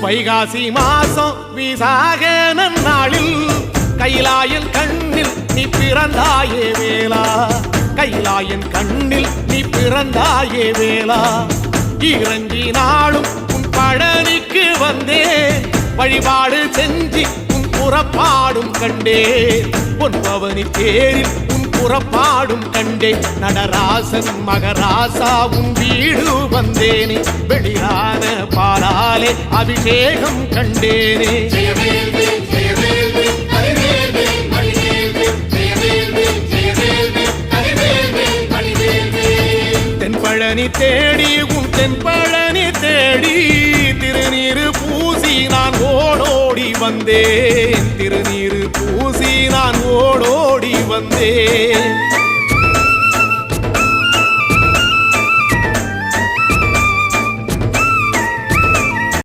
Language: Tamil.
வைகாசி மாசம் விசாக நன்னாளில் கைலாயன் கண்ணில் நீ பிறந்தாயே வேளா, கைலாயன் கண்ணில் நீ பிறந்தாயே வேளா. இறங்கி நாளும் உன் பழனிக்கு வந்தே, வழிபாடு செஞ்சு உன் புறப்பாடும் கண்டே. பொன்பவனி தேரில் உன் புறப்பாடும் கண்டே. நடராசன் மகராசா உன் வீடு வந்தேனே, வெளியான பாலாலே அபிஷேகம் கண்டேனே. தென்பழனி தேடி உன் தென்பழனி தேடி, திருநீரு பூசி நான் ஓடோடி வந்தேன், திருநீரு பூசி நான் ஓடோடி வந்தேன்.